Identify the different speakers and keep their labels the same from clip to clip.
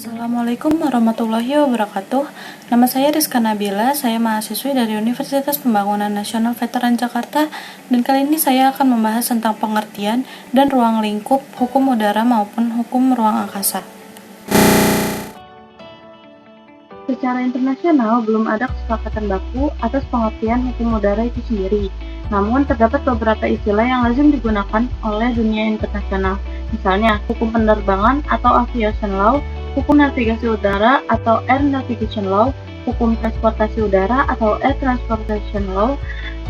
Speaker 1: Assalamualaikum warahmatullahi wabarakatuh. Nama saya Rizka Nabila, saya mahasiswi dari Universitas Pembangunan Nasional Veteran Jakarta, dan kali ini saya akan membahas tentang pengertian dan ruang lingkup hukum udara maupun hukum ruang angkasa. Secara internasional, belum ada kesepakatan baku atas pengertian hukum udara itu sendiri. Namun, terdapat beberapa istilah yang lazim digunakan oleh dunia internasional. Misalnya, hukum penerbangan atau aviation law, hukum navigasi udara atau air navigation law, hukum transportasi udara atau air transportation law,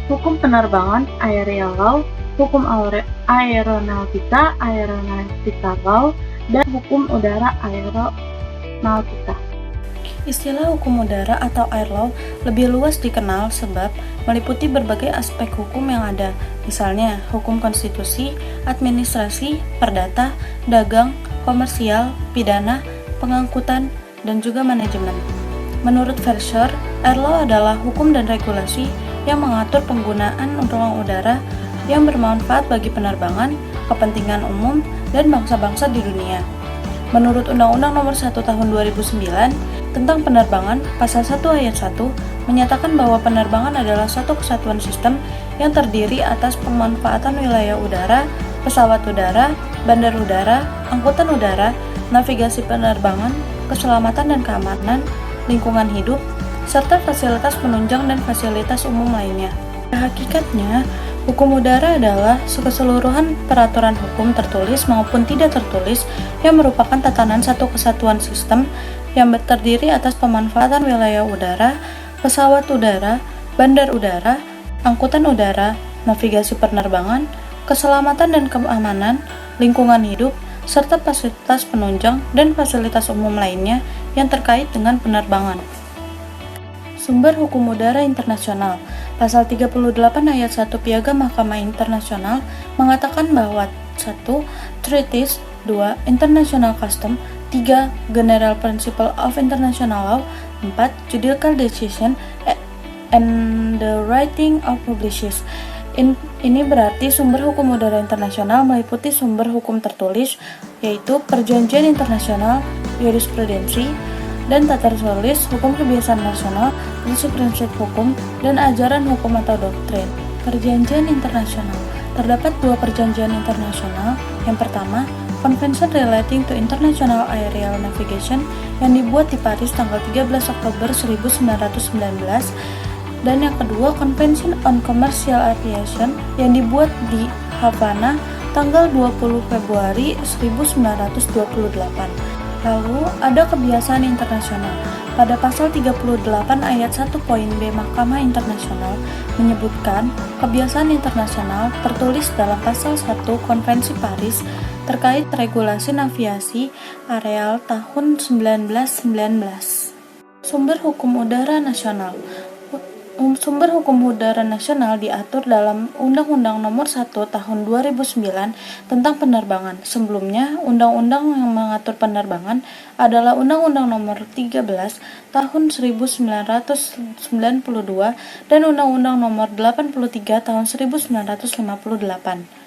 Speaker 1: hukum penerbangan aerial law, hukum aeronautika law, dan hukum udara aeronautika. Istilah hukum udara atau air law lebih luas dikenal sebab meliputi berbagai aspek hukum yang ada, misalnya hukum konstitusi, administrasi, perdata, dagang, komersial, pidana, pengangkutan, dan juga manajemen. Menurut Verschoor, air law adalah hukum dan regulasi yang mengatur penggunaan ruang udara yang bermanfaat bagi penerbangan, kepentingan umum, dan bangsa-bangsa di dunia. Menurut Undang-Undang Nomor 1 Tahun 2009 tentang penerbangan, Pasal 1 Ayat 1 menyatakan bahwa penerbangan adalah suatu kesatuan sistem yang terdiri atas pemanfaatan wilayah udara, pesawat udara, bandar udara, angkutan udara, navigasi penerbangan, keselamatan dan keamanan, lingkungan hidup, serta fasilitas penunjang dan fasilitas umum lainnya. Hakikatnya, hukum udara adalah keseluruhan peraturan hukum tertulis maupun tidak tertulis yang merupakan tatanan satu kesatuan sistem yang terdiri atas pemanfaatan wilayah udara, pesawat udara, bandar udara, angkutan udara, navigasi penerbangan, keselamatan dan keamanan, lingkungan hidup, serta fasilitas penunjang dan fasilitas umum lainnya yang terkait dengan penerbangan. Sumber hukum udara internasional. Pasal 38 ayat 1 Piagam Mahkamah Internasional mengatakan bahwa 1. Treaties, 2. International Custom, 3. General Principle of International Law, 4. Judicial Decision and the Writing of Publishes. Ini berarti sumber hukum udara internasional meliputi sumber hukum tertulis, yaitu perjanjian internasional, jurisprudensi, dan tata tulis, hukum kebiasaan nasional, prinsip-prinsip hukum, dan ajaran hukum atau doktrin. Perjanjian internasional. Terdapat dua perjanjian internasional. Yang pertama, Convention Relating to International Aerial Navigation yang dibuat di Paris tanggal 13 Oktober 1919, dan yang kedua, Convention on Commercial Aviation yang dibuat di Havana tanggal 20 Februari 1928. Lalu, ada kebiasaan internasional. Pada pasal 38 ayat 1 poin B Mahkamah Internasional menyebutkan kebiasaan internasional tertulis dalam pasal 1 Konvensi Paris terkait regulasi navigasi areal tahun 1919. Sumber hukum udara nasional. Sumber hukum udara nasional diatur dalam Undang-Undang Nomor 1 Tahun 2009 tentang penerbangan. Sebelumnya, undang-undang yang mengatur penerbangan adalah Undang-Undang Nomor 13 Tahun 1992 dan Undang-Undang Nomor 83 Tahun 1958.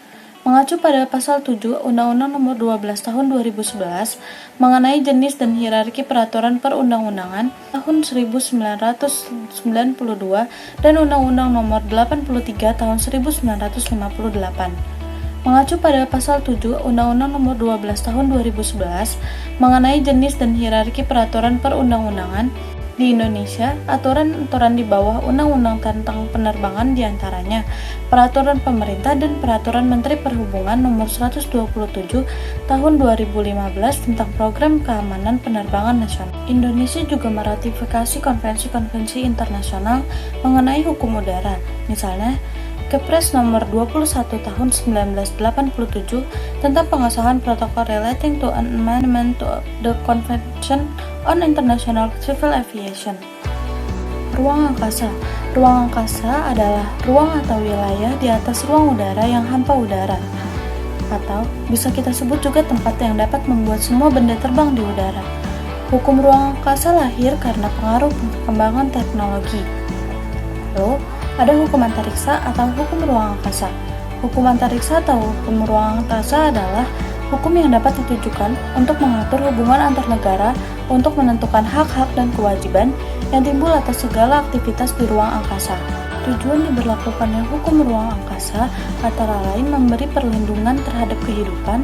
Speaker 1: Mengacu pada pasal 7 Undang-Undang Nomor 12 Tahun 2011 mengenai jenis dan hierarki peraturan perundang-undangan tahun 1992 dan Undang-Undang Nomor 83 Tahun 1958. Mengacu pada pasal 7 Undang-Undang Nomor 12 Tahun 2011 mengenai jenis dan hierarki peraturan perundang-undangan di Indonesia, aturan-aturan di bawah Undang-Undang tentang penerbangan diantaranya Peraturan Pemerintah dan Peraturan Menteri Perhubungan Nomor 127 Tahun 2015 tentang Program Keamanan Penerbangan Nasional. Indonesia juga meratifikasi konvensi-konvensi internasional mengenai hukum udara, misalnya Kepres Nomor 21 Tahun 1987 tentang pengesahan protokol relating to an amendment to the Convention on International Civil Aviation. Ruang angkasa. Ruang angkasa adalah ruang atau wilayah di atas ruang udara yang hampa udara, atau bisa kita sebut juga tempat yang dapat membuat semua benda terbang di udara. Hukum ruang angkasa lahir karena pengaruh perkembangan teknologi. Lalu, ada hukum antariksa atau hukum ruang angkasa. Hukum antariksa atau hukum ruang angkasa adalah
Speaker 2: hukum yang dapat ditujukan untuk mengatur hubungan antar negara untuk menentukan hak-hak dan kewajiban yang timbul atas segala aktivitas di ruang angkasa. Tujuan diberlakukannya hukum ruang angkasa antara lain memberi perlindungan terhadap kehidupan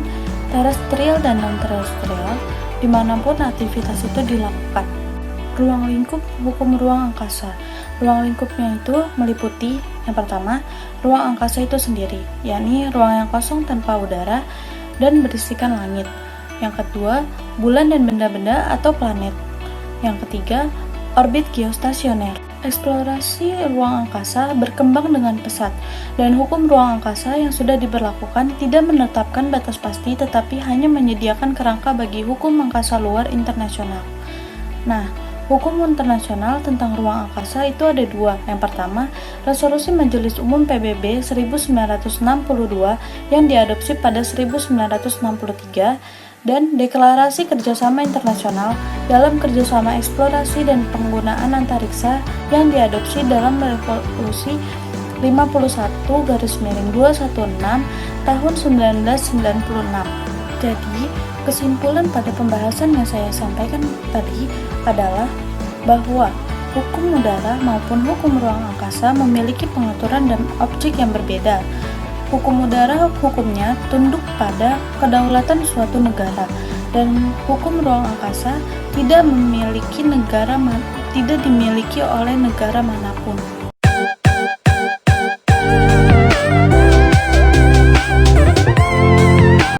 Speaker 2: terestrial dan non-terestrial dimanapun aktivitas itu dilakukan. Ruang lingkup hukum ruang angkasa. Ruang lingkupnya itu meliputi yang pertama, ruang angkasa itu sendiri, yakni ruang yang kosong tanpa udara dan berisikan langit. Yang kedua, bulan dan benda-benda atau planet. Yang ketiga, orbit geostasioner. Eksplorasi ruang angkasa berkembang dengan pesat, dan hukum ruang angkasa yang sudah diberlakukan tidak menetapkan batas pasti tetapi hanya menyediakan kerangka bagi hukum angkasa luar internasional. Nah, hukum internasional tentang ruang angkasa itu ada dua. Yang pertama, Resolusi Majelis Umum PBB 1962 yang diadopsi pada 1963 dan Deklarasi Kerjasama Internasional dalam Kerjasama Eksplorasi dan Penggunaan Antariksa yang diadopsi dalam Resolusi 51-216 tahun 1996. Jadi, kesimpulan pada pembahasan yang saya sampaikan tadi adalah bahwa hukum udara maupun hukum ruang angkasa memiliki pengaturan dan objek yang berbeda. Hukum udara hukumnya tunduk pada kedaulatan suatu negara, dan hukum ruang angkasa tidak dimiliki oleh negara manapun.